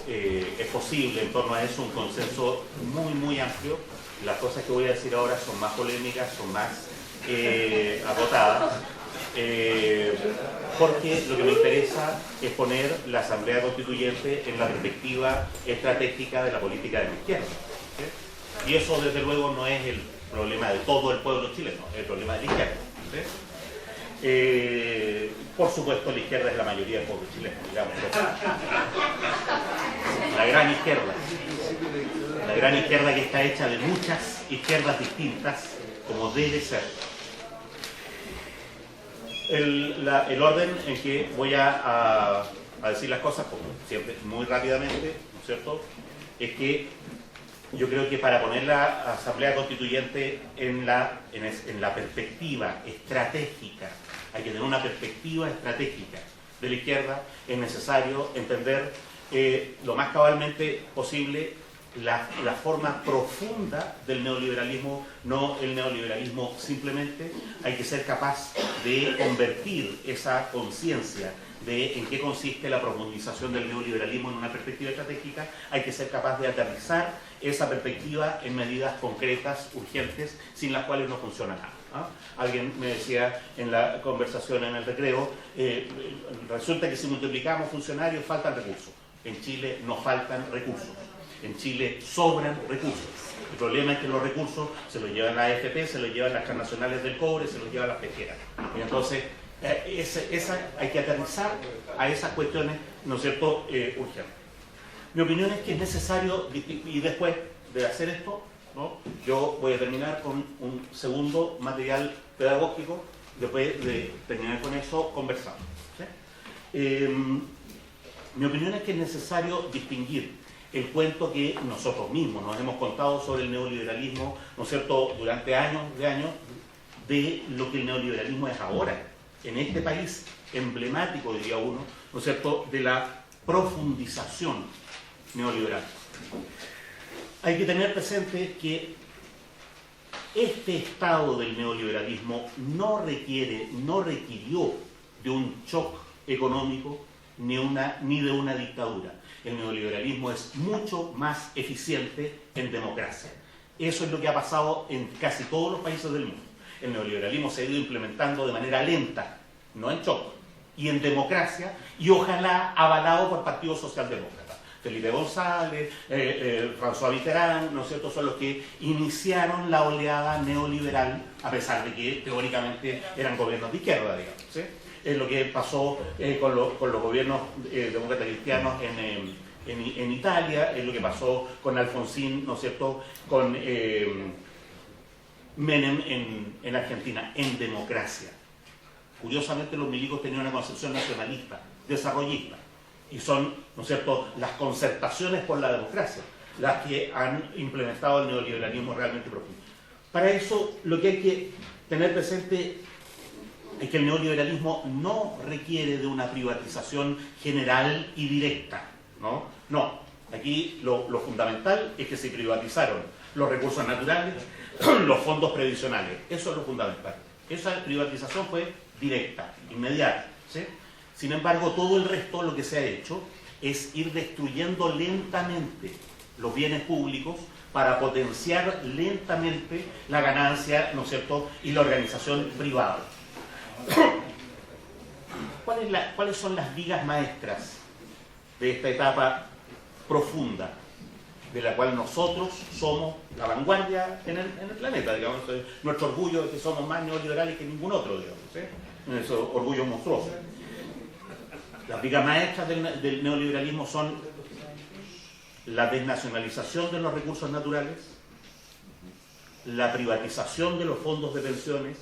es posible en torno a eso un consenso muy amplio. Las cosas que voy a decir ahora son más polémicas, son más agotadas, porque lo que me interesa es poner la Asamblea Constituyente en la perspectiva estratégica de la política de la izquierda, ¿sí? Y eso desde luego no es el problema de todo el pueblo chileno, es el problema de la izquierda, ¿sí? Por supuesto, la izquierda es la mayoría del pueblo chileno, digamos. La gran izquierda que está hecha de muchas izquierdas distintas, como debe ser. El orden en que voy a decir las cosas, como siempre, muy rápidamente, ¿no es cierto?, es que yo creo que para poner la Asamblea Constituyente en la perspectiva estratégica, hay que tener una perspectiva estratégica de la izquierda, es necesario entender lo más cabalmente posible la forma profunda del neoliberalismo, no el neoliberalismo simplemente. Hay que ser capaz de convertir esa conciencia de en qué consiste la profundización del neoliberalismo en una perspectiva estratégica. Hay que ser capaz de aterrizar esa perspectiva en medidas concretas, urgentes, sin las cuales no funciona nada. Alguien me decía en la conversación en el recreo, resulta que si multiplicamos funcionarios faltan recursos. En Chile no faltan recursos. En Chile sobran recursos. El problema es que los recursos se los llevan las AFP, se los llevan las transnacionales del cobre, se los llevan las pesqueras. Y entonces, hay que aterrizar a esas cuestiones, ¿no es cierto?, urgentes. Mi opinión es que es necesario, y después de hacer esto, ¿no?, yo voy a terminar con un segundo material pedagógico, después de terminar con eso, conversando, ¿sí? Mi opinión es que es necesario distinguir el cuento que nosotros mismos nos hemos contado sobre el neoliberalismo, ¿no es cierto?, durante años, de lo que el neoliberalismo es ahora, en este país emblemático, diría uno, ¿no es cierto?, de la profundización neoliberal. Hay que tener presente que este estado del neoliberalismo no requirió de un shock económico ni de una dictadura. El neoliberalismo es mucho más eficiente en democracia. Eso es lo que ha pasado en casi todos los países del mundo. El neoliberalismo se ha ido implementando de manera lenta, no en shock, y en democracia, y ojalá avalado por partidos socialdemócratas. Felipe González, François Mitterrand, ¿no es cierto?, son los que iniciaron la oleada neoliberal, a pesar de que teóricamente eran gobiernos de izquierda, digamos, ¿sí? Es lo que pasó con los gobiernos demócratas cristianos en Italia, es lo que pasó con Alfonsín, ¿no es cierto?, con Menem en Argentina, en democracia. Curiosamente, los milicos tenían una concepción nacionalista, desarrollista, y son, ¿no es cierto?, las concertaciones por la democracia las que han implementado el neoliberalismo realmente profundo. Para eso, lo que hay que tener presente es que el neoliberalismo no requiere de una privatización general y directa, ¿no? No, aquí lo fundamental es que se privatizaron los recursos naturales, los fondos previsionales, eso es lo fundamental. Esa privatización fue directa, inmediata, ¿sí? Sin embargo, todo el resto, lo que se ha hecho es ir destruyendo lentamente los bienes públicos para potenciar lentamente la ganancia, ¿no es cierto?, y la organización privada. ¿Cuáles son las vigas maestras de esta etapa profunda, de la cual nosotros somos la vanguardia en el planeta, digamos? Nuestro orgullo de que somos más neoliberales que ningún otro, digamos, ¿sí? Eso, orgullo monstruoso. Las vigas maestras del neoliberalismo son la desnacionalización de los recursos naturales, la privatización de los fondos de pensiones,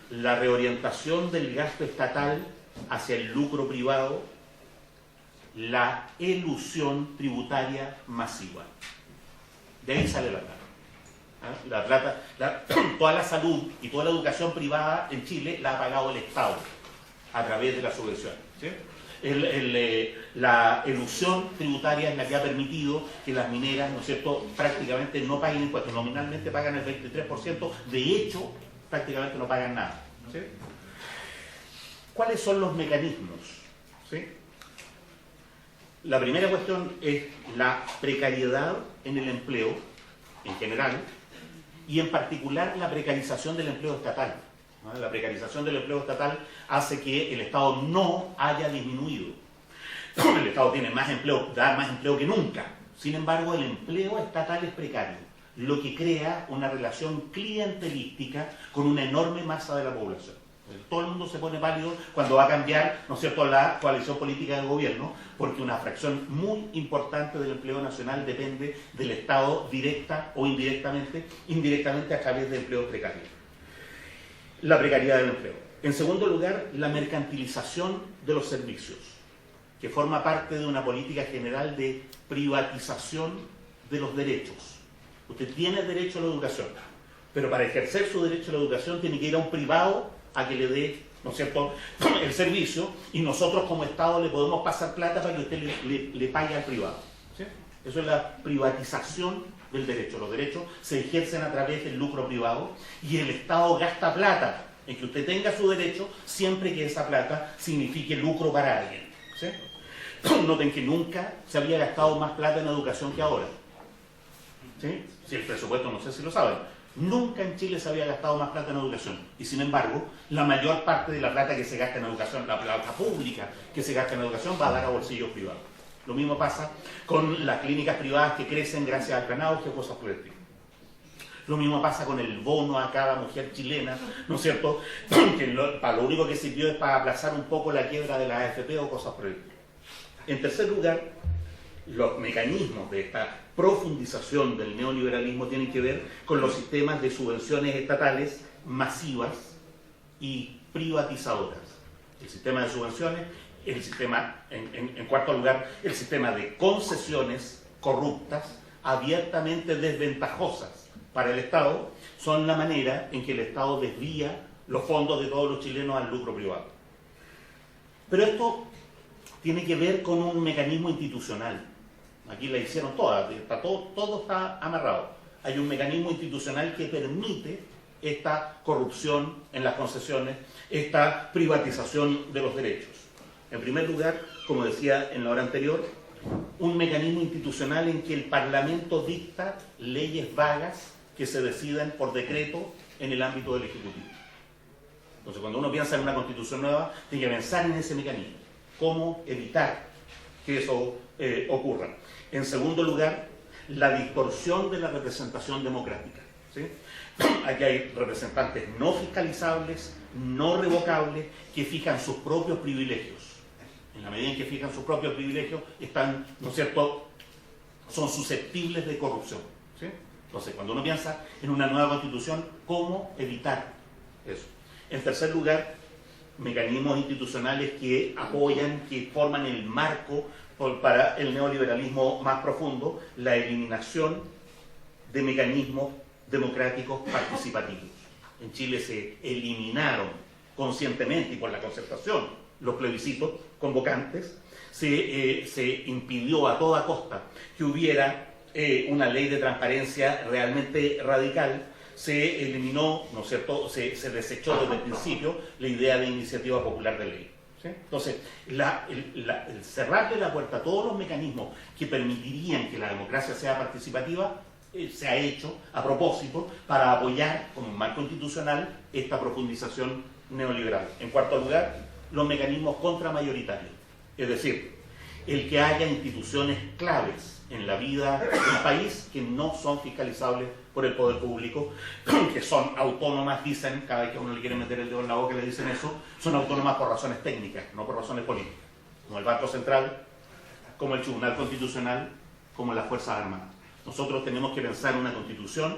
la reorientación del gasto estatal hacia el lucro privado, la elusión tributaria masiva. De ahí sale la plata. Toda la salud y toda la educación privada en Chile la ha pagado el Estado a través de las subvenciones, ¿sí? La elusión tributaria es la que ha permitido que las mineras, ¿no es cierto?, prácticamente no paguen impuestos. Nominalmente pagan el 23%, de hecho, prácticamente no pagan nada, ¿sí? ¿Cuáles son los mecanismos? ¿Sí? La primera cuestión es la precariedad en el empleo, en general, y en particular la precarización del empleo estatal. ¿No? La precarización del empleo estatal hace que el Estado no haya disminuido. El Estado tiene más empleo, da más empleo que nunca. Sin embargo, el empleo estatal es precario, lo que crea una relación clientelística con una enorme masa de la población. Todo el mundo se pone pálido cuando va a cambiar, ¿no es cierto?, la coalición política del gobierno, porque una fracción muy importante del empleo nacional depende del Estado directa o indirectamente a través de empleos precarios. La precariedad del empleo. En segundo lugar, la mercantilización de los servicios, que forma parte de una política general de privatización de los derechos. Usted tiene derecho a la educación, pero para ejercer su derecho a la educación tiene que ir a un privado a que le dé, ¿no es cierto?, el servicio, y nosotros como Estado le podemos pasar plata para que usted le pague al privado. ¿Sí? Eso es la privatización del derecho. Los derechos se ejercen a través del lucro privado y el Estado gasta plata en que usted tenga su derecho siempre que esa plata signifique lucro para alguien. ¿Sí? Noten que nunca se había gastado más plata en educación que ahora. ¿Sí? Si el presupuesto, no sé si lo saben, nunca en Chile se había gastado más plata en educación. Y sin embargo, la mayor parte de la plata que se gasta en educación, la plata pública que se gasta en educación, va a dar a bolsillos privados. Lo mismo pasa con las clínicas privadas que crecen gracias al plan auge o cosas por el estilo. Lo mismo pasa con el bono a cada mujer chilena, ¿no es cierto?, que para lo único que sirvió es para aplazar un poco la quiebra de la AFP o cosas por el estilo. En tercer lugar, los mecanismos de esta profundización del neoliberalismo tienen que ver con los sistemas de subvenciones estatales masivas y privatizadoras. El sistema de subvenciones, el sistema, en cuarto lugar, el sistema de concesiones corruptas, abiertamente desventajosas para el Estado, son la manera en que el Estado desvía los fondos de todos los chilenos al lucro privado. Pero esto tiene que ver con un mecanismo institucional. Aquí la hicieron todas, todo está amarrado. Hay un mecanismo institucional que permite esta corrupción en las concesiones, esta privatización de los derechos. En primer lugar, como decía en la hora anterior, un mecanismo institucional en que el Parlamento dicta leyes vagas que se deciden por decreto en el ámbito del Ejecutivo. Entonces, cuando uno piensa en una constitución nueva, tiene que pensar en ese mecanismo. ¿Cómo evitar que eso ocurra? En segundo lugar, la distorsión de la representación democrática. ¿Sí? Aquí hay representantes no fiscalizables, no revocables, que fijan sus propios privilegios. En la medida en que fijan sus propios privilegios, están, ¿no es cierto?, son susceptibles de corrupción. ¿Sí? Entonces, cuando uno piensa en una nueva constitución, ¿cómo evitar eso? En tercer lugar, mecanismos institucionales que apoyan, que forman el marco para el neoliberalismo más profundo, la eliminación de mecanismos democráticos participativos. En Chile se eliminaron conscientemente y por la concertación los plebiscitos convocantes, se impidió a toda costa que hubiera una ley de transparencia realmente radical, se eliminó, ¿no es cierto?, se desechó desde el principio la idea de iniciativa popular de ley. ¿Sí? Entonces, el cerrarle la puerta a todos los mecanismos que permitirían que la democracia sea participativa se ha hecho a propósito para apoyar como marco institucional esta profundización neoliberal. En cuarto lugar, los mecanismos contramayoritarios, es decir, el que haya instituciones claves en la vida del país que no son fiscalizables por el poder público, que son autónomas, dicen, cada vez que uno le quiere meter el dedo en la boca le dicen eso, son autónomas por razones técnicas, no por razones políticas, como el Banco Central, como el Tribunal Constitucional, como las Fuerzas Armadas. Nosotros tenemos que pensar una constitución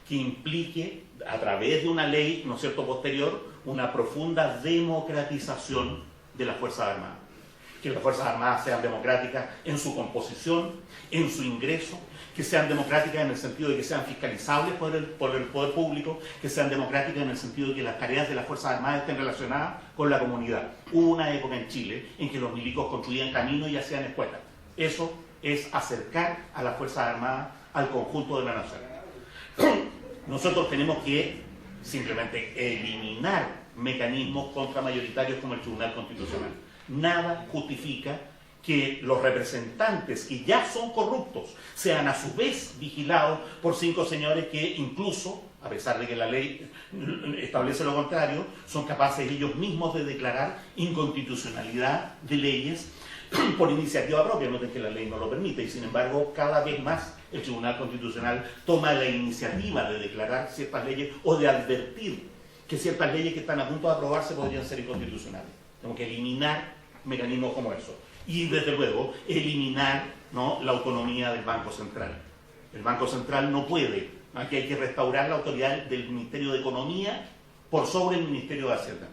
que implique, a través de una ley, ¿no es cierto?, posterior, una profunda democratización de las Fuerzas Armadas. Que las Fuerzas Armadas sean democráticas en su composición, en su ingreso, que sean democráticas en el sentido de que sean fiscalizables por el poder público, que sean democráticas en el sentido de que las tareas de las Fuerzas Armadas estén relacionadas con la comunidad. Hubo una época en Chile en que los milicos construían caminos y hacían escuelas. Eso es acercar a las Fuerzas Armadas al conjunto de la nación. Nosotros tenemos que simplemente eliminar mecanismos contramayoritarios como el Tribunal Constitucional. Nada justifica que los representantes que ya son corruptos sean a su vez vigilados por 5 señores que incluso, a pesar de que la ley establece lo contrario, son capaces ellos mismos de declarar inconstitucionalidad de leyes por iniciativa propia, noten que la ley no lo permite, y sin embargo cada vez más el Tribunal Constitucional toma la iniciativa de declarar ciertas leyes o de advertir que ciertas leyes que están a punto de aprobarse podrían ser inconstitucionales. Tenemos que eliminar mecanismos como eso. Y desde luego eliminar, ¿no?, la autonomía del Banco Central. El Banco Central no puede, aquí hay que restaurar la autoridad del Ministerio de Economía por sobre el Ministerio de Hacienda.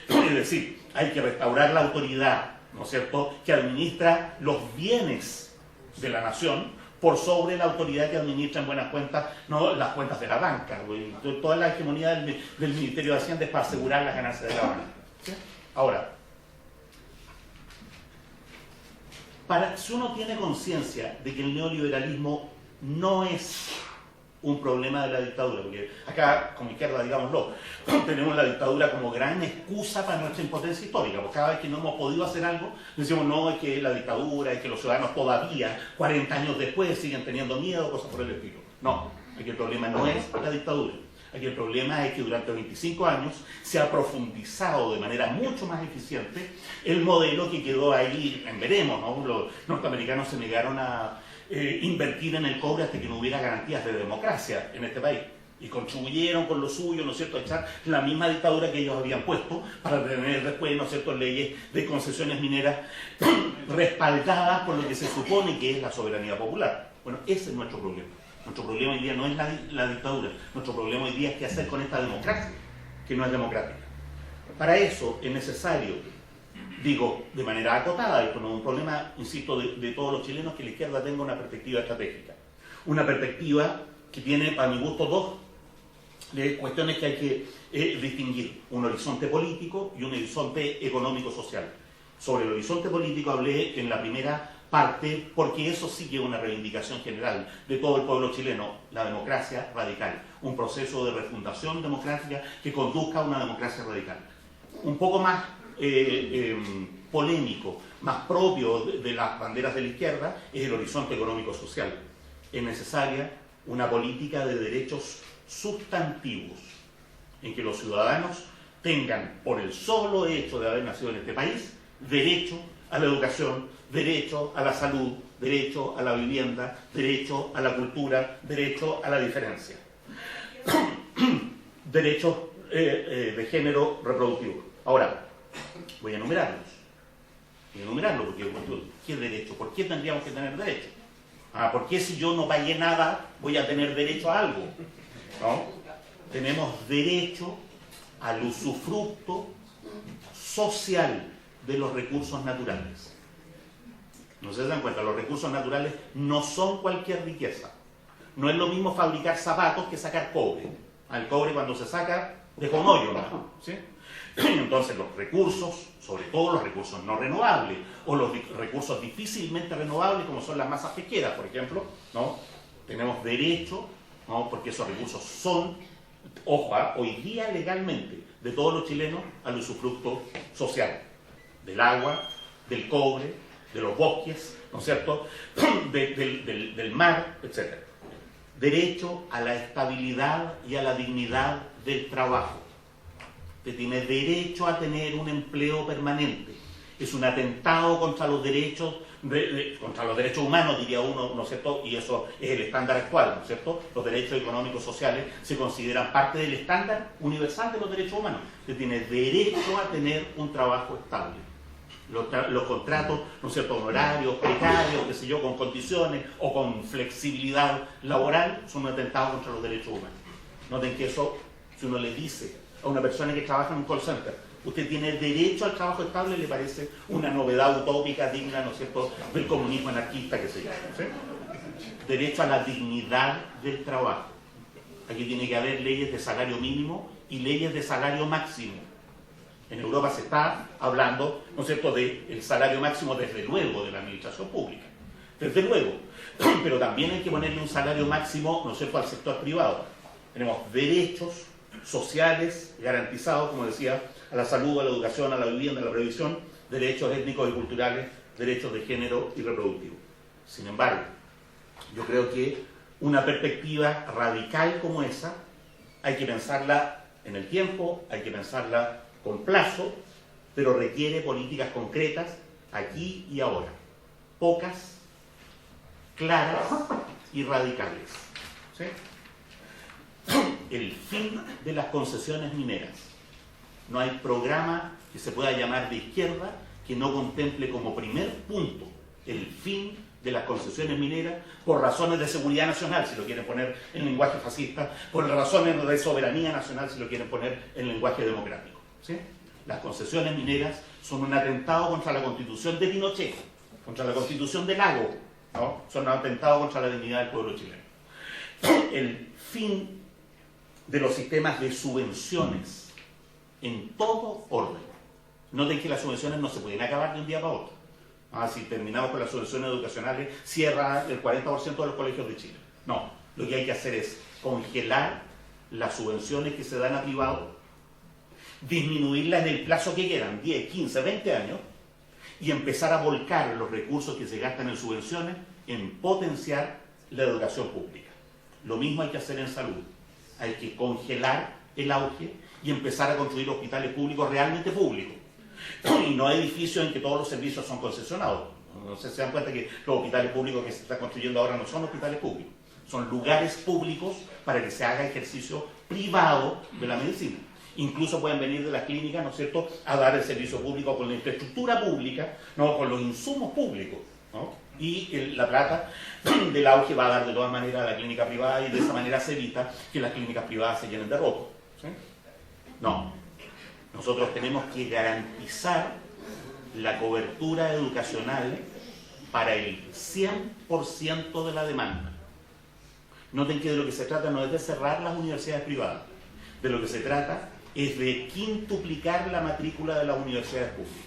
Es decir, hay que restaurar la autoridad, ¿no es cierto?, que administra los bienes de la nación por sobre la autoridad que administra en buenas cuentas, no las cuentas de la banca. Toda la hegemonía del Ministerio de Hacienda es para asegurar las ganancias de la banca. ¿Sí? Ahora, si uno tiene conciencia de que el neoliberalismo no es un problema de la dictadura, porque acá, como izquierda, digámoslo, tenemos la dictadura como gran excusa para nuestra impotencia histórica, porque cada vez que no hemos podido hacer algo, decimos, no, es que la dictadura, es que los ciudadanos todavía, 40 años después, siguen teniendo miedo, cosas por el estilo. No, aquí el problema no es la dictadura. Aquí el problema es que durante 25 años se ha profundizado de manera mucho más eficiente el modelo que quedó ahí en veremos, ¿no? Los norteamericanos se negaron a invertir en el cobre hasta que no hubiera garantías de democracia en este país. Y contribuyeron con lo suyo, ¿no es cierto?, a echar la misma dictadura que ellos habían puesto para tener después, ¿no es cierto?, leyes de concesiones mineras respaldadas por lo que se supone que es la soberanía popular. Bueno, ese es nuestro problema. Nuestro problema hoy día no es la dictadura. Nuestro problema hoy día es qué hacer con esta democracia, que no es democrática. Para eso es necesario, digo, de manera acotada, esto no es un problema, insisto, de todos los chilenos, que la izquierda tenga una perspectiva estratégica. Una perspectiva que tiene, a mi gusto, dos cuestiones que hay que distinguir. Un horizonte político y un horizonte económico-social. Sobre el horizonte político hablé en la primera parte, porque eso sí que es una reivindicación general de todo el pueblo chileno, la democracia radical. Un proceso de refundación democrática que conduzca a una democracia radical. Un poco más polémico, más propio de las banderas de la izquierda, es el horizonte económico-social. Es necesaria una política de derechos sustantivos, en que los ciudadanos tengan, por el solo hecho de haber nacido en este país, derecho a la educación, derecho a la salud, derecho a la vivienda, derecho a la cultura, derecho a la diferencia. Derechos de género reproductivo. Ahora, voy a enumerarlos. Porque ¿qué derecho? ¿Por qué tendríamos que tener derecho? ¿Por qué si yo no pagué nada voy a tener derecho a algo? ¿No? Tenemos derecho al usufructo social de los recursos naturales. No se dan cuenta, los recursos naturales no son cualquier riqueza. No es lo mismo fabricar zapatos que sacar cobre. El cobre, cuando se saca, deja un hoyo, ¿no? ¿Sí? Entonces los recursos, sobre todo los recursos no renovables o los recursos difícilmente renovables, como son las masas pesqueras, por ejemplo, ¿no?, tenemos derecho, ¿no?, porque esos recursos son, ojo, hoy día legalmente, de todos los chilenos, al usufructo social, del agua, del cobre, de los bosques, ¿no es cierto?, del mar, etc. Derecho a la estabilidad y a la dignidad del trabajo. Usted tiene derecho a tener un empleo permanente. Es un atentado contra los derechos, contra los derechos humanos, diría uno, ¿no es cierto? Y eso es el estándar actual, ¿no es cierto? Los derechos económicos sociales se consideran parte del estándar universal de los derechos humanos. Usted tiene derecho a tener un trabajo estable. Los contratos, ¿no es cierto?, honorarios, precarios, qué sé yo, con condiciones o con flexibilidad laboral, son un atentado contra los derechos humanos. Noten que eso, si uno le dice a una persona que trabaja en un call center, usted tiene derecho al trabajo estable, le parece una novedad utópica, digna, ¿no es cierto?, del comunismo anarquista que se llama, ¿sí? Derecho a la dignidad del trabajo. Aquí tiene que haber leyes de salario mínimo y leyes de salario máximo. En Europa se está hablando, ¿no es cierto?, del salario máximo, desde luego, de la administración pública. Desde luego. Pero también hay que ponerle un salario máximo, ¿no es cierto?, al sector privado. Tenemos derechos sociales garantizados, como decía, a la salud, a la educación, a la vivienda, a la previsión, derechos étnicos y culturales derechos de género y reproductivo. Sin embargo, yo creo que una perspectiva radical como esa hay que pensarla en el tiempo, hay que pensarla con plazo, pero requiere políticas concretas aquí y ahora, pocas, claras y radicales. ¿Sí? El fin de las concesiones mineras. No hay programa que se pueda llamar de izquierda que no contemple como primer punto el fin de las concesiones mineras por razones de seguridad nacional, si lo quieren poner en lenguaje fascista, por razones de soberanía nacional, si lo quieren poner en lenguaje democrático. ¿Sí? Las concesiones mineras son un atentado contra la Constitución de Pinochet, contra la Constitución de Lago, ¿no? Son un atentado contra la dignidad del pueblo chileno. El fin de los sistemas de subvenciones en todo orden. Noten que las subvenciones no se pueden acabar de un día para otro. Si terminamos con las subvenciones educacionales, cierra el 40% de los colegios de Chile. No, lo que hay que hacer es congelar las subvenciones que se dan a privados, disminuirlas en el plazo que quieran, 10, 15, 20 años, y empezar a volcar los recursos que se gastan en subvenciones en potenciar la educación pública. Lo mismo hay que hacer en salud. Hay que congelar el auge y empezar a construir hospitales públicos realmente públicos. Y no edificios en que todos los servicios son concesionados. No sé si se dan cuenta que los hospitales públicos que se están construyendo ahora no son hospitales públicos, son lugares públicos para que se haga ejercicio privado de la medicina. Incluso pueden venir de las clínicas, ¿no es cierto?, a dar el servicio público con la infraestructura pública, ¿no?, con los insumos públicos, ¿no? Y la plata del auge va a dar de todas maneras a la clínica privada y de esa manera se evita que las clínicas privadas se llenen de robo. ¿Sí? No. Nosotros tenemos que garantizar la cobertura educacional para el 100% de la demanda. Noten que de lo que se trata no es de cerrar las universidades privadas, de lo que se trata es de quintuplicar la matrícula de las universidades públicas.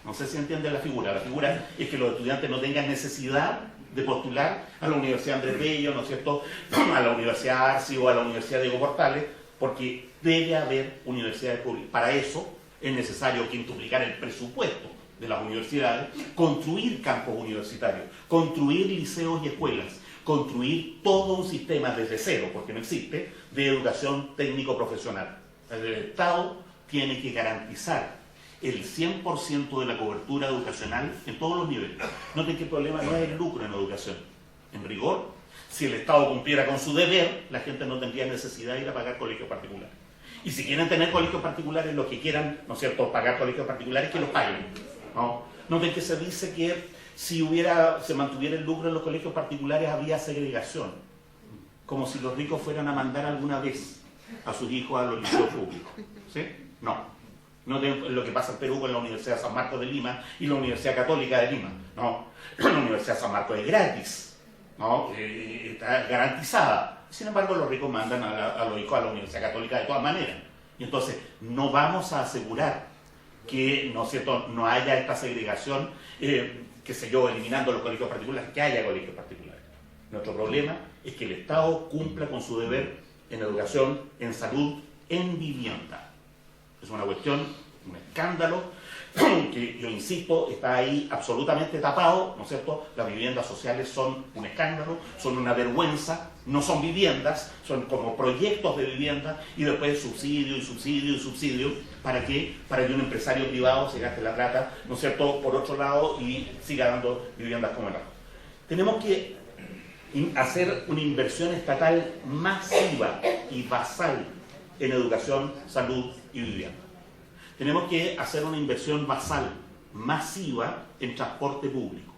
No sé si entienden la figura. La figura es que los estudiantes no tengan necesidad de postular a la Universidad Andrés Bello, ¿no es cierto?, a la Universidad Arci o a la Universidad Diego Portales, porque debe haber universidades públicas. Para eso es necesario quintuplicar el presupuesto de las universidades, construir campos universitarios, construir liceos y escuelas, construir todo un sistema desde cero, porque no existe, de educación técnico-profesional. El Estado tiene que garantizar el 100% de la cobertura educacional en todos los niveles. Noten que el problema no es el lucro en educación. En rigor, si el Estado cumpliera con su deber, la gente no tendría necesidad de ir a pagar colegios particulares. Y si quieren tener colegios particulares, los que quieran, ¿no es cierto?, pagar colegios particulares, que los paguen, ¿no? Noten que se dice que si se mantuviera el lucro en los colegios particulares, habría segregación. Como si los ricos fueran a mandar alguna vez a sus hijos a los liceos públicos. ¿Sí? No. No lo que pasa en Perú con la Universidad de San Marcos de Lima y la Universidad Católica de Lima. No, la Universidad de San Marcos es gratis, ¿no? Está garantizada. Sin embargo, los ricos mandan a los hijos a la Universidad Católica de todas maneras. Y entonces, no vamos a asegurar que, ¿no es cierto?, no haya esta segregación, qué sé yo, eliminando los colegios particulares, que haya colegios particulares. Nuestro problema es que el Estado cumpla con su deber en educación, en salud, en vivienda. Es una cuestión, un escándalo, que yo insisto, está ahí absolutamente tapado, ¿no es cierto? Las viviendas sociales son un escándalo, son una vergüenza, no son viviendas, son como proyectos de vivienda y después subsidio y subsidio y subsidio. ¿Para qué? Para que un empresario privado se gaste la plata, ¿no es cierto?, por otro lado y siga dando viviendas como el otro. Tenemos que hacer una inversión estatal masiva y basal en educación, salud y vivienda. Tenemos que hacer una inversión basal, masiva, en transporte público.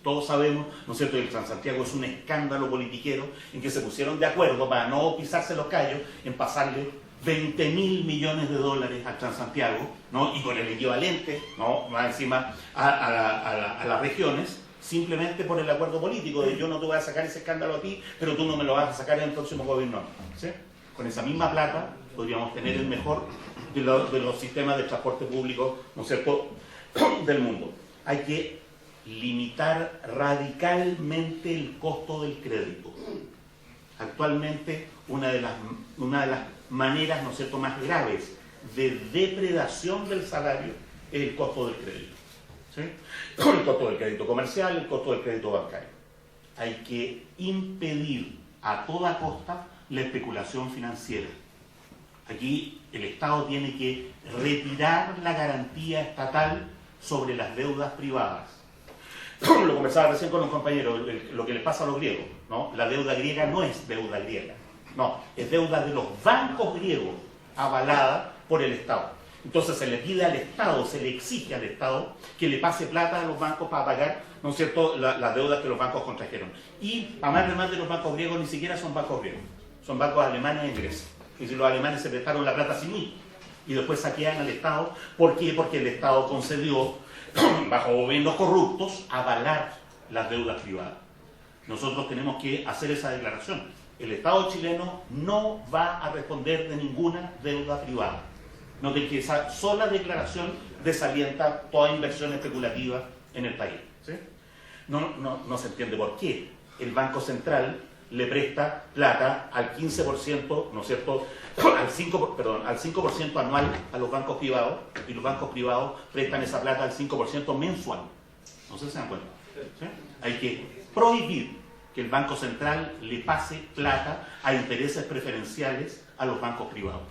Todos sabemos, ¿no es cierto?, que el Transantiago es un escándalo politiquero en que se pusieron de acuerdo para no pisarse los callos en pasarle 20.000 millones de dólares al Transantiago, ¿no?, y con el equivalente, ¿no?, más encima a las regiones, simplemente por el acuerdo político de yo no te voy a sacar ese escándalo a ti, pero tú no me lo vas a sacar en el próximo gobierno. ¿Sí? Con esa misma plata podríamos tener el mejor de los sistemas de transporte público, ¿no es cierto?, del mundo. Hay que limitar radicalmente el costo del crédito. Actualmente una de las maneras, ¿no es cierto?, más graves de depredación del salario es el costo del crédito. ¿sí? El costo del crédito comercial, el costo del crédito bancario. Hay que impedir a toda costa la especulación financiera. Aquí el Estado tiene que retirar la garantía estatal sobre las deudas privadas. Lo conversaba recién con los compañeros, lo que les pasa a los griegos, ¿no? La deuda griega no es deuda griega, no, es deuda de los bancos griegos avalada por el Estado. Entonces se le pide al Estado, se le exige al Estado que le pase plata a los bancos para pagar, ¿no es cierto?, las deudas que los bancos contrajeron. Y a más de los bancos griegos ni siquiera son bancos griegos, son bancos alemanes en Grecia. Y si los alemanes se prestaron la plata sin mí y después saquean al Estado, ¿por qué? Porque el Estado concedió, bajo gobiernos corruptos, avalar las deudas privadas. Nosotros tenemos que hacer esa declaración. El Estado chileno no va a responder de ninguna deuda privada. Noten que esa sola declaración desalienta toda inversión especulativa en el país, ¿sí? No se entiende por qué el Banco Central le presta plata al 15%, ¿no es cierto?, al 5% anual a los bancos privados, y los bancos privados prestan esa plata al 5% mensual. No sé si se dan cuenta, ¿sí? Hay que prohibir que el Banco Central le pase plata a intereses preferenciales a los bancos privados.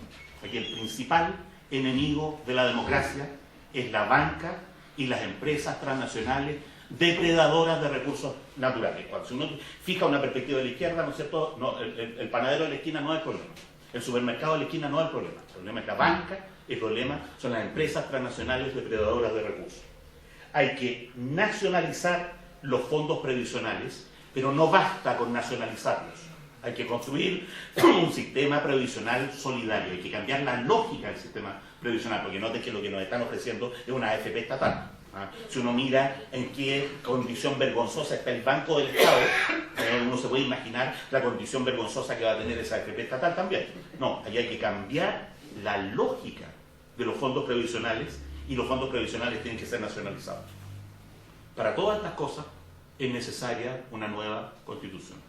Aquí el principal enemigo de la democracia es la banca y las empresas transnacionales depredadoras de recursos naturales. Cuando si uno fija una perspectiva de la izquierda, ¿no es cierto?, no, el panadero de la esquina no es el problema, el supermercado de la esquina no es el problema es la banca, el problema son las empresas transnacionales depredadoras de recursos. Hay que nacionalizar los fondos previsionales, pero no basta con nacionalizarlos. Hay que construir un sistema previsional solidario, hay que cambiar la lógica del sistema previsional, porque noten que lo que nos están ofreciendo es una AFP estatal. Si uno mira en qué condición vergonzosa está el Banco del Estado, uno se puede imaginar la condición vergonzosa que va a tener esa AFP estatal también. No, ahí hay que cambiar la lógica de los fondos previsionales, y los fondos previsionales tienen que ser nacionalizados. Para todas estas cosas es necesaria una nueva constitución,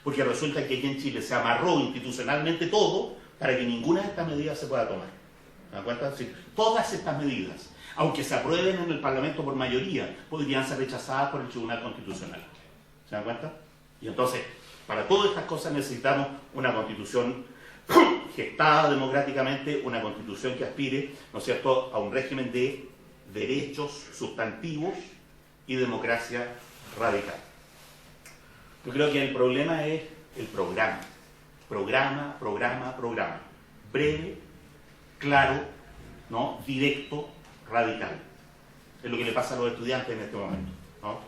porque resulta que aquí en Chile se amarró institucionalmente todo para que ninguna de estas medidas se pueda tomar. ¿Se dan cuenta? Es decir, todas estas medidas, aunque se aprueben en el Parlamento por mayoría, podrían ser rechazadas por el Tribunal Constitucional. ¿Se dan cuenta? Y entonces, para todas estas cosas necesitamos una constitución gestada democráticamente, una constitución que aspire, ¿no es cierto?, a un régimen de derechos sustantivos y democracia radical. Yo creo que el problema es el programa. Programa. Breve, claro, ¿no?, directo, radical. Es lo que le pasa a los estudiantes en este momento, ¿no?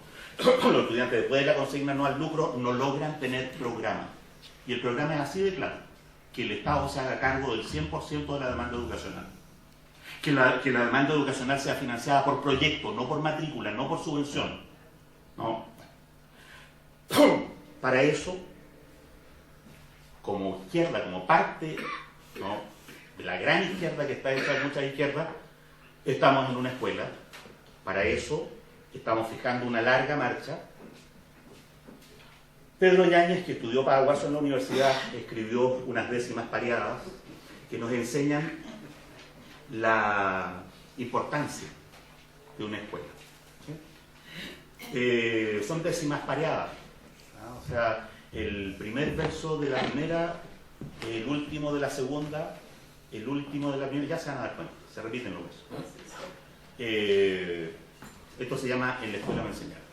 Los estudiantes, después de la consigna no al lucro, no logran tener programa. Y el programa es así de claro: que el Estado se haga cargo del 100% de la demanda educacional. Que la demanda educacional sea financiada por proyecto, no por matrícula, no por subvención, ¿no? Para eso, como izquierda, como parte, ¿no?, de la gran izquierda que está hecha de muchas izquierdas, estamos en una escuela. Para eso estamos fijando una larga marcha. Pedro Yáñez, que estudió paraguayo en la universidad, escribió unas décimas pareadas que nos enseñan la importancia de una escuela, ¿sí? Son décimas pareadas, ¿no? O sea, el primer verso de la primera, el último de la segunda, el último de la primera, ya se van a dar cuenta, se repiten los versos. Esto se llama En la escuela me enseñaron.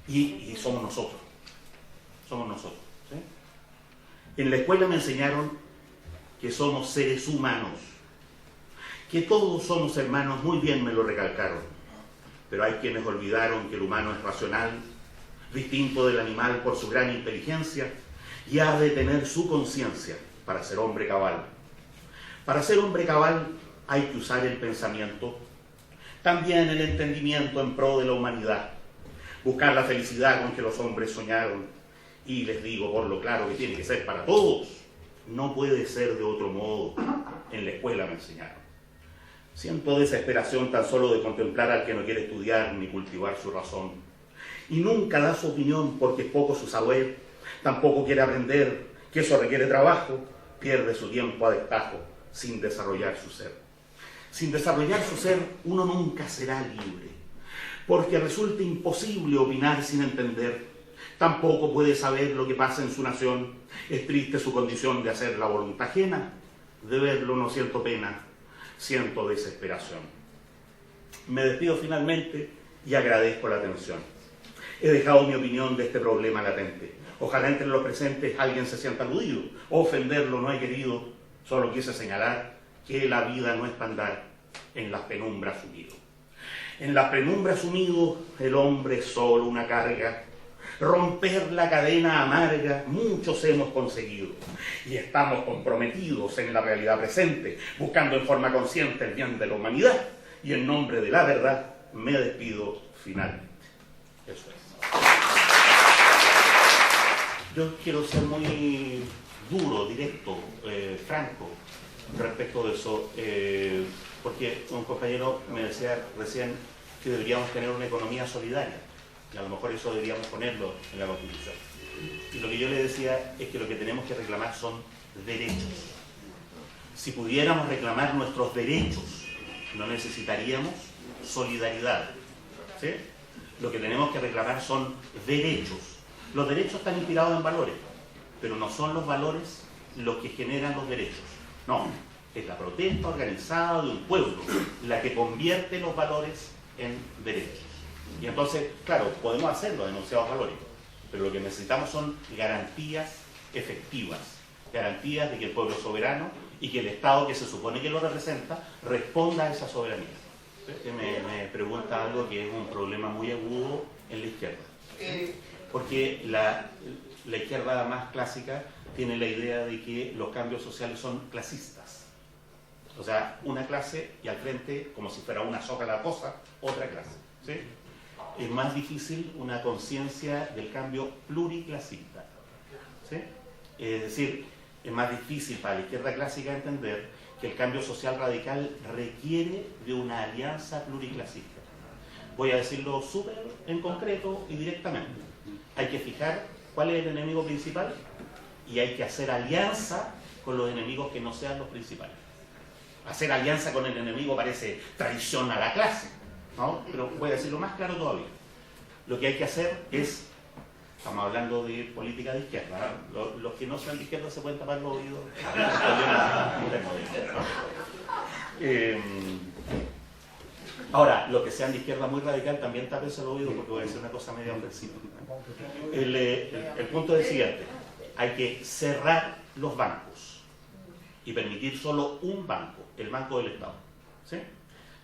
Y somos nosotros, ¿sí? En la escuela me enseñaron que somos seres humanos, que todos somos hermanos, muy bien me lo recalcaron, pero hay quienes olvidaron que el humano es racional, distinto del animal por su gran inteligencia, y ha de tener su conciencia para ser hombre cabal. Para ser hombre cabal hay que usar el pensamiento, también el entendimiento en pro de la humanidad, buscar la felicidad con que los hombres soñaron, y les digo por lo claro que tiene que ser para todos, no puede ser de otro modo, en la escuela me enseñaron. Siento desesperación tan solo de contemplar al que no quiere estudiar ni cultivar su razón, y nunca da su opinión porque es poco su saber, tampoco quiere aprender, que eso requiere trabajo, pierde su tiempo a destajo sin desarrollar su ser. Sin desarrollar su ser, uno nunca será libre, porque resulta imposible opinar sin entender. Tampoco puede saber lo que pasa en su nación. Es triste su condición de hacer la voluntad ajena. De verlo no siento pena, siento desesperación. Me despido finalmente y agradezco la atención. He dejado mi opinión de este problema latente. Ojalá entre los presentes alguien se sienta aludido. Ofenderlo no he querido, solo quise señalar que la vida no es para andar en las penumbras sumido. En las penumbras sumido el hombre es solo una carga. Romper la cadena amarga muchos hemos conseguido y estamos comprometidos en la realidad presente, buscando en forma consciente el bien de la humanidad, y en nombre de la verdad me despido finalmente. Eso es. Yo quiero ser muy duro, directo, franco respecto de eso, porque un compañero me decía recién que deberíamos tener una economía solidaria. Y a lo mejor eso deberíamos ponerlo en la Constitución. Y lo que yo le decía es que lo que tenemos que reclamar son derechos. Si pudiéramos reclamar nuestros derechos, no necesitaríamos solidaridad. ¿Sí? Lo que tenemos que reclamar son derechos. Los derechos están inspirados en valores, pero no son los valores los que generan los derechos. No, es la protesta organizada de un pueblo la que convierte los valores en derechos. Y entonces, claro, podemos hacer los enunciados valóricos, pero lo que necesitamos son garantías efectivas, garantías de que el pueblo es soberano y que el Estado que se supone que lo representa responda a esa soberanía. Me pregunta algo que es un problema muy agudo en la izquierda, porque la izquierda más clásica tiene la idea de que los cambios sociales son clasistas. O sea, una clase y al frente, como si fuera una sola cosa, otra clase. ¿Sí? Es más difícil una conciencia del cambio pluriclasista. ¿Sí? Es decir, es más difícil para la izquierda clásica entender que el cambio social radical requiere de una alianza pluriclasista. Voy a decirlo súper en concreto y directamente. Hay que fijar cuál es el enemigo principal y hay que hacer alianza con los enemigos que no sean los principales. Hacer alianza con el enemigo parece traición a la clase, ¿no? Pero voy a decirlo más claro todavía. Lo que hay que hacer es, estamos hablando de política de izquierda, ¿no? Los que no sean de izquierda se pueden tapar los oídos. Ahora, los que sean de izquierda muy radical también tápense los oídos porque voy a decir una cosa media ofensiva. El punto es el siguiente: hay que cerrar los bancos y permitir solo un banco, el Banco del Estado. ¿Sí?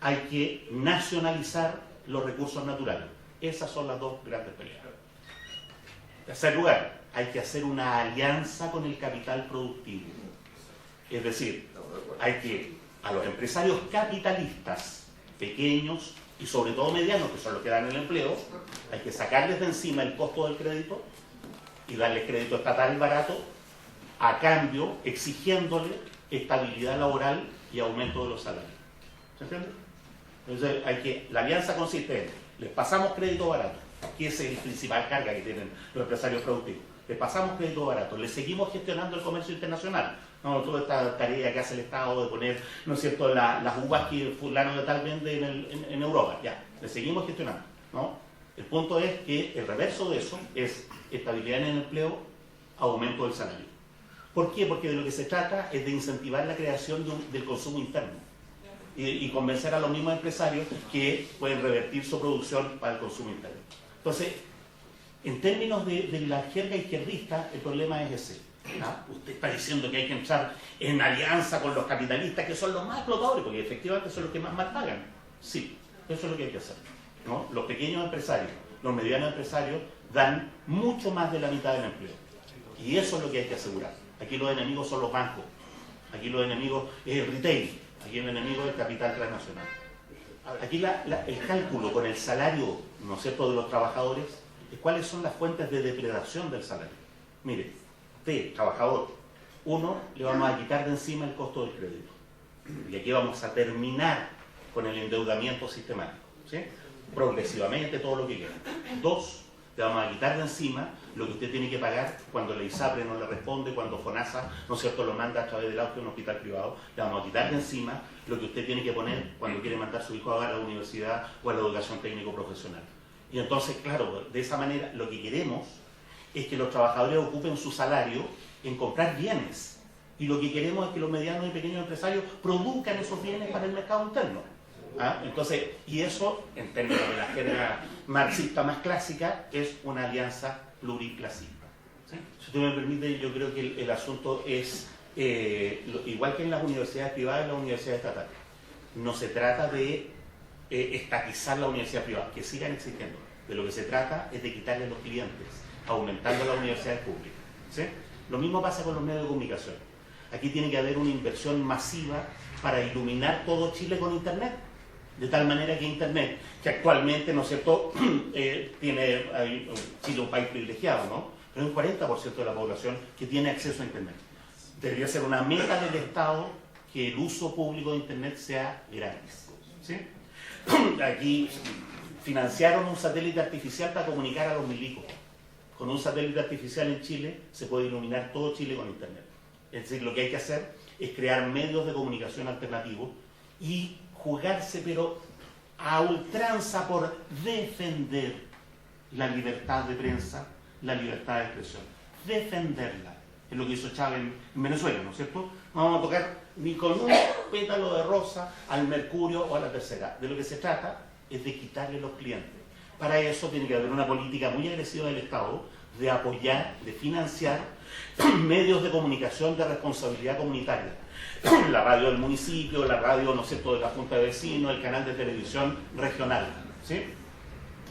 Hay que nacionalizar los recursos naturales. Esas son las dos grandes peleas. En tercer lugar, hay que hacer una alianza con el capital productivo. Es decir, hay que, a los empresarios capitalistas, pequeños y sobre todo medianos, que son los que dan el empleo, hay que sacarles de encima el costo del crédito y darles crédito estatal barato, a cambio exigiéndole estabilidad laboral y aumento de los salarios. ¿Se entiende? Entonces la alianza consiste en, les pasamos crédito barato, que es el principal carga que tienen los empresarios productivos. Les pasamos crédito barato, les seguimos gestionando el comercio internacional. No, toda esta tarea que hace el Estado de poner, ¿no es cierto?, las uvas que fulano de tal vende en Europa. Ya, les seguimos gestionando, ¿no? El punto es que el reverso de eso es estabilidad en el empleo, aumento del salario. ¿Por qué? Porque de lo que se trata es de incentivar la creación del consumo interno y convencer a los mismos empresarios que pueden revertir su producción para el consumo interno. Entonces, en términos de la izquierda izquierdista, el problema es ese. ¿No? Usted está diciendo que hay que entrar en alianza con los capitalistas, que son los más explotadores, porque efectivamente son los que más mal pagan. Sí, eso es lo que hay que hacer, ¿no? Los pequeños empresarios, los medianos empresarios dan mucho más de la mitad del empleo. Y eso es lo que hay que asegurar. Aquí los enemigos son los bancos, aquí los enemigos es el retail, aquí el enemigo es el capital transnacional. Aquí el cálculo con el salario, ¿no es cierto?, de los trabajadores, es cuáles son las fuentes de depredación del salario. Mire, usted, trabajador, uno, le vamos a quitar de encima el costo del crédito. Y aquí vamos a terminar con el endeudamiento sistemático, ¿sí? Progresivamente, todo lo que quiera. Dos, le vamos a quitar de encima lo que usted tiene que pagar cuando la ISAPRE no le responde, cuando FONASA, ¿no es cierto?, lo manda a través del auto a un hospital privado. Le vamos a quitar de encima lo que usted tiene que poner cuando quiere mandar a su hijo a la universidad o a la educación técnico-profesional. Y entonces, claro, de esa manera lo que queremos es que los trabajadores ocupen su salario en comprar bienes. Y lo que queremos es que los medianos y pequeños empresarios produzcan esos bienes para el mercado interno. ¿Ah? Entonces, y eso, en términos de la jerga marxista más clásica, es una alianza pluriclasista. ¿Sí? Si usted me permite, yo creo que el asunto es, igual que en las universidades privadas y las universidades estatales, no se trata de estatizar la universidad privada, que sigan existiendo. De lo que se trata es de quitarle a los clientes, aumentando las universidades públicas. ¿Sí? Lo mismo pasa con los medios de comunicación. Aquí tiene que haber una inversión masiva para iluminar todo Chile con Internet. De tal manera que Internet, que actualmente, ¿no es cierto?, tiene Chile un país privilegiado, ¿no? Pero hay un 40% de la población que tiene acceso a Internet. Debería ser una meta del Estado que el uso público de Internet sea gratis. ¿Sí? Aquí financiaron un satélite artificial para comunicar a los milicos. Con un satélite artificial en Chile se puede iluminar todo Chile con Internet. Es decir, lo que hay que hacer es crear medios de comunicación alternativos y jugarse, pero a ultranza, por defender la libertad de prensa, la libertad de expresión. Defenderla. Es lo que hizo Chávez en Venezuela, ¿no es cierto? No vamos a tocar ni con un pétalo de rosa al Mercurio o a la Tercera. De lo que se trata es de quitarle los clientes. Para eso tiene que haber una política muy agresiva del Estado de apoyar, de financiar medios de comunicación de responsabilidad comunitaria. La radio del municipio, la radio, ¿no es cierto?, de la Junta de Vecinos, el canal de televisión regional. ¿Sí?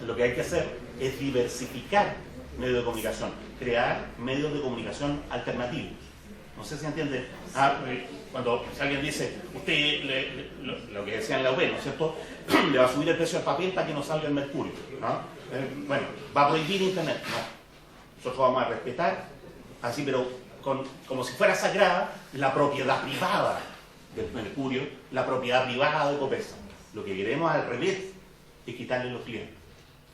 Lo que hay que hacer es diversificar medios de comunicación, crear medios de comunicación alternativos. No sé si entiende. Cuando alguien dice, usted, lo que decía en la UB, ¿no es cierto?, le va a subir el precio del papel para que no salga el mercurio, ¿no? Bueno, va a prohibir Internet. No. Nosotros vamos a respetar, así, pero como si fuera sagrada, la propiedad privada del mercurio, la propiedad privada de Copesa. Lo que queremos al revés es quitarle los clientes,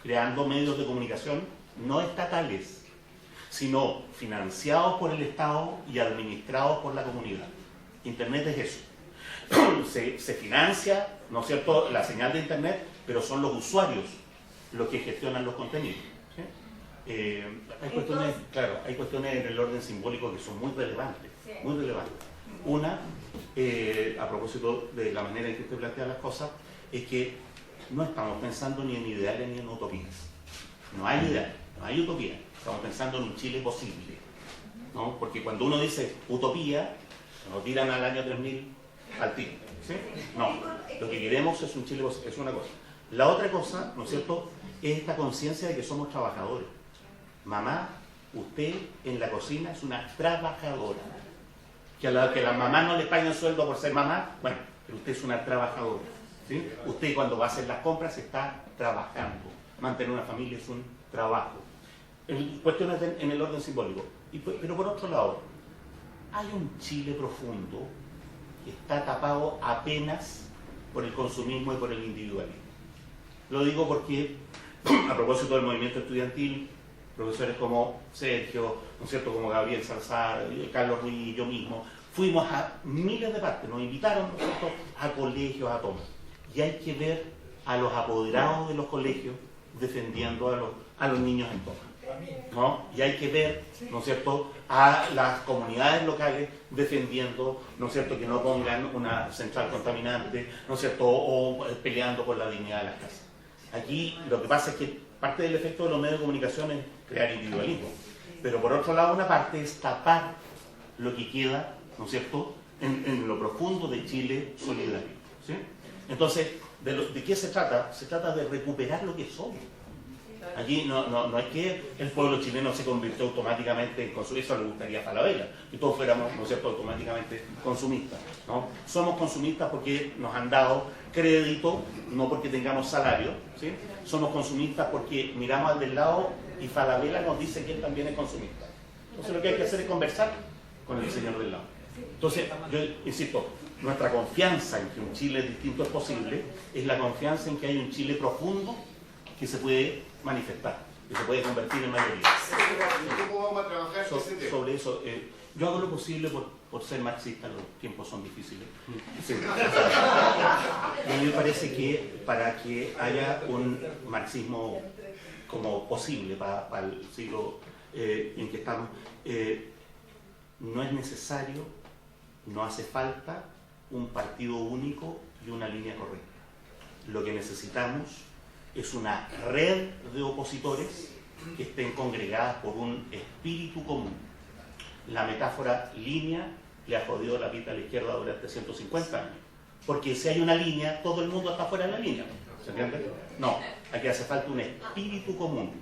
creando medios de comunicación no estatales, sino financiados por el Estado y administrados por la comunidad. Internet es eso. Se financia, ¿no es cierto?, la señal de Internet, pero son los usuarios los que gestionan los contenidos. ¿Sí? Hay cuestiones, claro, hay cuestiones en el orden simbólico que son muy relevantes, muy relevantes. Una, a propósito de la manera en que usted plantea las cosas, es que no estamos pensando ni en ideales ni en utopías. No hay ideal, no hay utopía. Estamos pensando en un Chile posible, ¿no? Porque cuando uno dice utopía, nos tiran al año 3000 al tiro. ¿Sí? No, lo que queremos es un Chile posible, es una cosa. La otra cosa, ¿no es cierto?, es esta conciencia de que somos trabajadores. Mamá, usted en la cocina es una trabajadora. Que a la mamá no le pagan sueldo por ser mamá, bueno, pero usted es una trabajadora. ¿Sí? Usted cuando va a hacer las compras está trabajando. Mantener una familia es un trabajo. Cuestiones en el orden simbólico. Pero por otro lado, hay un Chile profundo que está tapado apenas por el consumismo y por el individualismo. Lo digo porque, a propósito del movimiento estudiantil, profesores como Sergio, ¿no es cierto?, como Gabriel Salazar, Carlos Ruiz y yo mismo, fuimos a miles de partes, nos invitaron, ¿no es cierto?, a colegios, a tomas. Y hay que ver a los apoderados de los colegios defendiendo a los niños en tomas, ¿no? Y hay que ver, ¿no es cierto?, a las comunidades locales defendiendo, ¿no es cierto?, que no pongan una central contaminante, ¿no es cierto?, o peleando por la dignidad de las casas. Aquí lo que pasa es que parte del efecto de los medios de comunicación es crear individualismo, pero por otro lado una parte es tapar lo que queda, ¿no es cierto?, en lo profundo de Chile solidario. ¿Sí? Entonces, ¿de qué se trata? Se trata de recuperar lo que somos. Aquí no es que el pueblo chileno se convirtió automáticamente en consumista, eso le gustaría a Falabella, que todos fuéramos, ¿no es cierto?, automáticamente consumistas, ¿no? Somos consumistas porque nos han dado crédito, no porque tengamos salario, ¿sí? Somos consumistas porque miramos al del lado y Falabella nos dice que él también es consumista. Entonces lo que hay que hacer es conversar con el señor del lado. Entonces, yo insisto, nuestra confianza en que un Chile distinto es posible es la confianza en que hay un Chile profundo que se puede manifestar. que se puede convertir en mayoría. ¿Cómo vamos a trabajar sobre eso? Yo hago lo posible por ser marxista, los tiempos son difíciles. Sí. A mí me parece que para que haya un marxismo como posible para el siglo en que estamos, no es necesario, no hace falta un partido único y una línea correcta. Lo que necesitamos es una red de opositores que estén congregadas por un espíritu común. La metáfora línea le ha jodido la vida a la izquierda durante 150 años. Porque si hay una línea, todo el mundo está fuera de la línea. ¿Se entiende? No, aquí hace falta un espíritu común,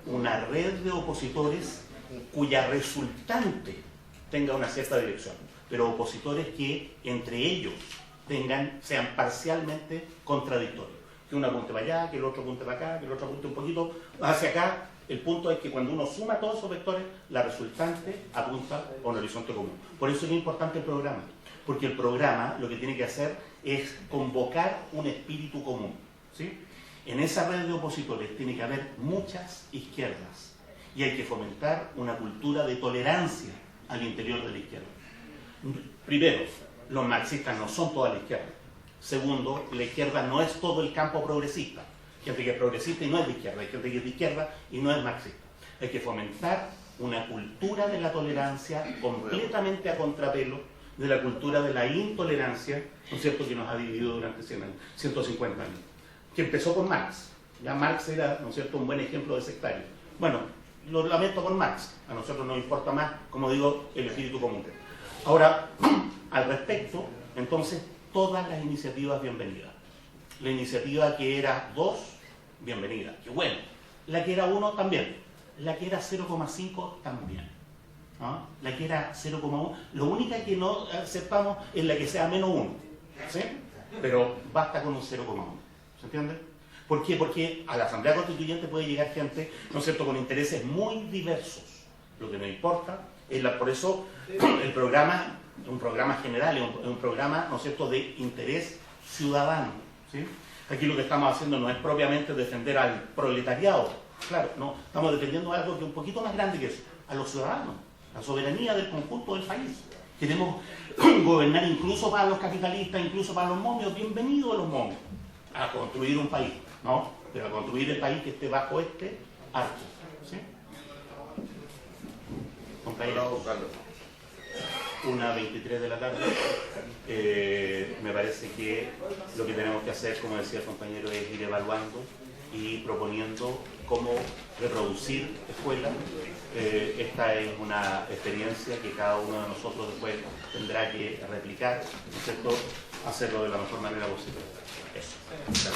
una red de opositores cuya resultante tenga una cierta dirección, pero opositores que entre ellos sean parcialmente contradictorios. Que uno apunte para allá, que el otro apunte para acá, que el otro apunte un poquito hacia acá. El punto es que cuando uno suma todos esos vectores, la resultante apunta a un horizonte común. Por eso es importante el programa, porque el programa lo que tiene que hacer es convocar un espíritu común, ¿sí? En esa red de opositores tiene que haber muchas izquierdas y hay que fomentar una cultura de tolerancia al interior de la izquierda. Primero, los marxistas no son toda la izquierda. Segundo, la izquierda no es todo el campo progresista. Hay gente que es progresista y no es de izquierda, hay gente que es de izquierda y no es marxista. Hay que fomentar una cultura de la tolerancia completamente a contrapelo de la cultura de la intolerancia, ¿no es cierto?, que nos ha dividido durante 100 años, 150 años, que empezó con Marx. Ya Marx era, ¿no es cierto?, un buen ejemplo de sectario. Bueno, lo lamento por Marx, a nosotros nos importa más, como digo, el espíritu común. Ahora, al respecto, entonces, todas las iniciativas bienvenidas. La iniciativa que era 2, bienvenida, qué bueno. La que era 1, también. La que era 0,5, también. ¿Ah? La que era 0,1, lo único que no aceptamos es la que sea menos 1, ¿sí? Pero basta con un 0,1, ¿se entiende? ¿Por qué? Porque a la Asamblea Constituyente puede llegar gente, ¿no es cierto?, con intereses muy diversos. Lo que nos importa es por eso el programa, un programa general, es un programa, ¿no es cierto?, de interés ciudadano, ¿sí? Aquí lo que estamos haciendo no es propiamente defender al proletariado, claro, no, estamos defendiendo algo que es un poquito más grande que eso, a los ciudadanos, la soberanía del conjunto del país. Queremos gobernar incluso para los capitalistas, incluso para los momios. Bienvenidos a los momios a construir un país, ¿no? Pero a construir el país que esté bajo este arco, ¿sí? Compañeros, 1:23 de la tarde. Me parece que lo que tenemos que hacer, como decía el compañero, es ir evaluando y proponiendo cómo reproducir escuelas. Esta es una experiencia que cada uno de nosotros después tendrá que replicar, ¿no es cierto?, hacerlo de la mejor manera posible. Eso. Gracias.